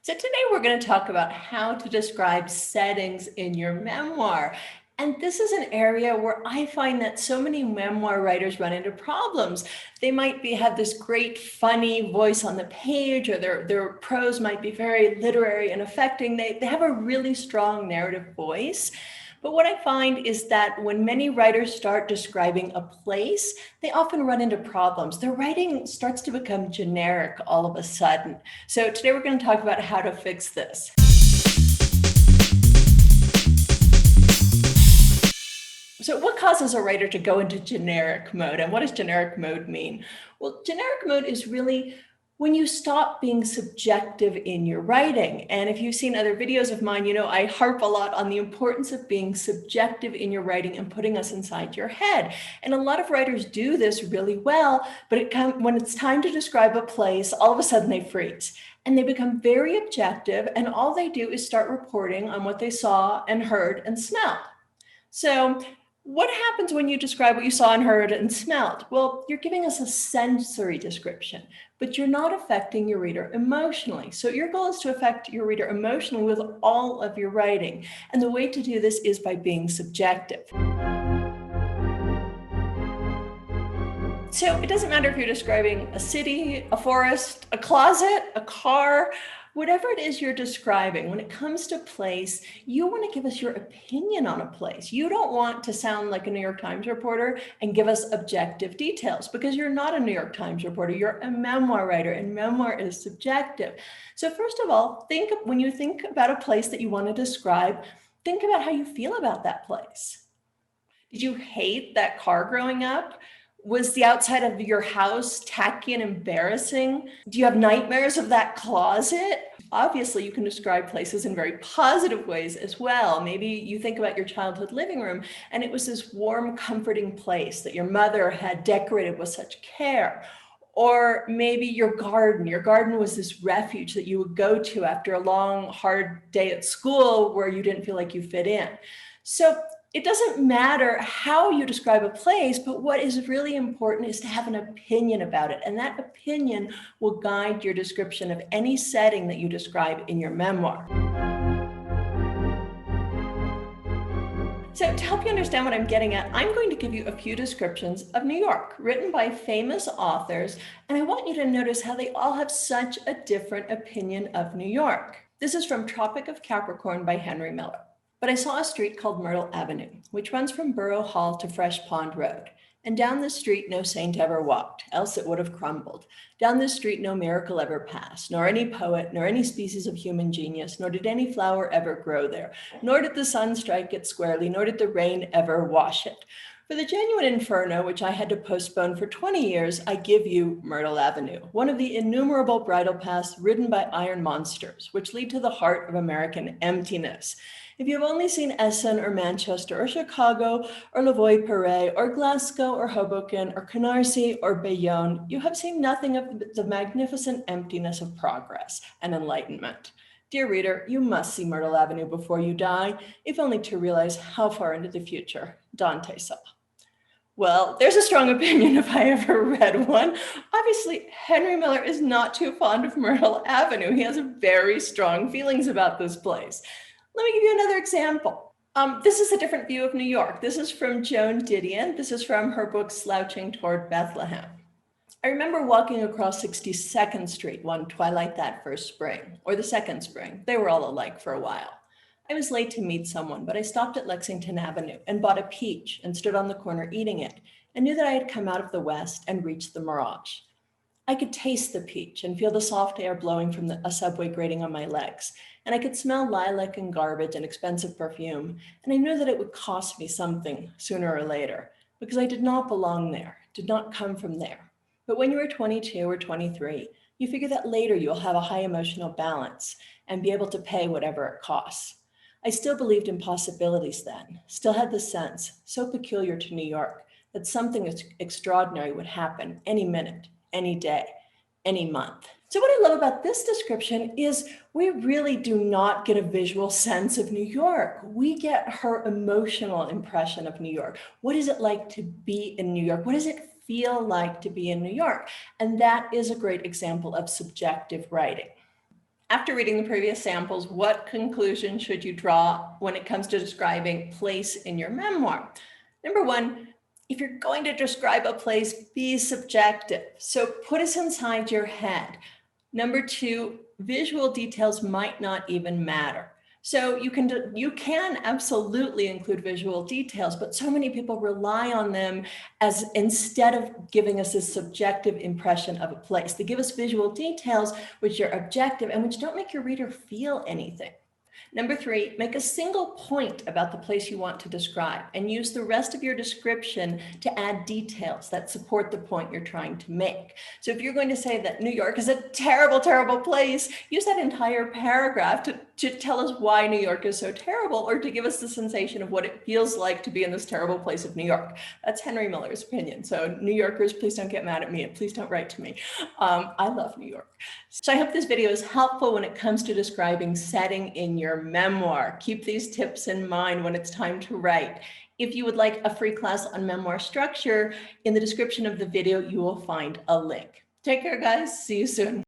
So today we're going to talk about how to describe settings in your memoir. And this is an area where I find that so many memoir writers run into problems. They might have this great, funny voice on the page, or their prose might be very literary and affecting. They have a really strong narrative voice. But what I find is that when many writers start describing a place, they often run into problems. Their writing starts to become generic all of a sudden. So today we're going to talk about how to fix this. So what causes a writer to go into generic mode, and what does generic mode mean? Well, generic mode is really when you stop being subjective in your writing. And if you've seen other videos of mine, you know I harp a lot on the importance of being subjective in your writing and putting us inside your head. And a lot of writers do this really well, but when it's time to describe a place, all of a sudden they freeze. And they become very objective, and all they do is start reporting on what they saw and heard and smelled. So what happens when you describe what you saw and heard and smelled? Well, you're giving us a sensory description, but you're not affecting your reader emotionally. So your goal is to affect your reader emotionally with all of your writing. And the way to do this is by being subjective. So it doesn't matter if you're describing a city, a forest, a closet, a car, whatever it is you're describing. When it comes to place, you want to give us your opinion on a place. You don't want to sound like a New York Times reporter and give us objective details, because you're not a New York Times reporter. You're a memoir writer, and memoir is subjective. So first of all, when you think about a place that you want to describe, think about how you feel about that place. Did you hate that car growing up? Was the outside of your house tacky and embarrassing? Do you have nightmares of that closet? Obviously, you can describe places in very positive ways as well. Maybe you think about your childhood living room, and it was this warm, comforting place that your mother had decorated with such care. Or maybe your garden was this refuge that you would go to after a long, hard day at school where you didn't feel like you fit in. So it doesn't matter how you describe a place, but what is really important is to have an opinion about it. And that opinion will guide your description of any setting that you describe in your memoir. So to help you understand what I'm getting at, I'm going to give you a few descriptions of New York, written by famous authors, and I want you to notice how they all have such a different opinion of New York. This is from Tropic of Capricorn by Henry Miller. But I saw a street called Myrtle Avenue, which runs from Borough Hall to Fresh Pond Road. And down this street no saint ever walked, else it would have crumbled. Down this street no miracle ever passed, nor any poet, nor any species of human genius, nor did any flower ever grow there, nor did the sun strike it squarely, nor did the rain ever wash it. For the genuine inferno, which I had to postpone for 20 years, I give you Myrtle Avenue, one of the innumerable bridle paths ridden by iron monsters, which lead to the heart of American emptiness. If you have only seen Essen or Manchester or Chicago or Lavoie-Perret or Glasgow or Hoboken or Canarsie or Bayonne, you have seen nothing of the magnificent emptiness of progress and enlightenment. Dear reader, you must see Myrtle Avenue before you die, if only to realize how far into the future Dante saw. Well, there's a strong opinion if I ever read one. Obviously, Henry Miller is not too fond of Myrtle Avenue. He has very strong feelings about this place. Let me give you another example. This is a different view of New York. This is from Joan Didion. This is from her book, Slouching Toward Bethlehem. I remember walking across 62nd Street one twilight that first spring, or the second spring. They were all alike for a while. I was late to meet someone, but I stopped at Lexington Avenue and bought a peach and stood on the corner eating it, and knew that I had come out of the west and reached the mirage. I could taste the peach and feel the soft air blowing from a subway grating on my legs, and I could smell lilac and garbage and expensive perfume, and I knew that it would cost me something sooner or later, because I did not belong there, did not come from there. But when you are 22 or 23, you figure that later you'll have a high emotional balance and be able to pay whatever it costs. I still believed in possibilities then, still had the sense, so peculiar to New York, that something extraordinary would happen any minute, any day, any month. So what I love about this description is we really do not get a visual sense of New York. We get her emotional impression of New York. What is it like to be in New York? What does it feel like to be in New York? And that is a great example of subjective writing. After reading the previous samples, what conclusion should you draw when it comes to describing place in your memoir? Number one, if you're going to describe a place, be subjective. So put us inside your head. Number two, visual details might not even matter. So you can absolutely include visual details, but so many people rely on them as instead of giving us a subjective impression of a place. They give us visual details which are objective and which don't make your reader feel anything. Number three, make a single point about the place you want to describe and use the rest of your description to add details that support the point you're trying to make. So if you're going to say that New York is a terrible, terrible place, use that entire paragraph to tell us why New York is so terrible, or to give us the sensation of what it feels like to be in this terrible place of New York. That's Henry Miller's opinion. So New Yorkers, please don't get mad at me and please don't write to me. I love New York. So I hope this video is helpful when it comes to describing setting in your memoir. Keep these tips in mind when it's time to write. If you would like a free class on memoir structure, in the description of the video, you will find a link. Take care, guys. See you soon.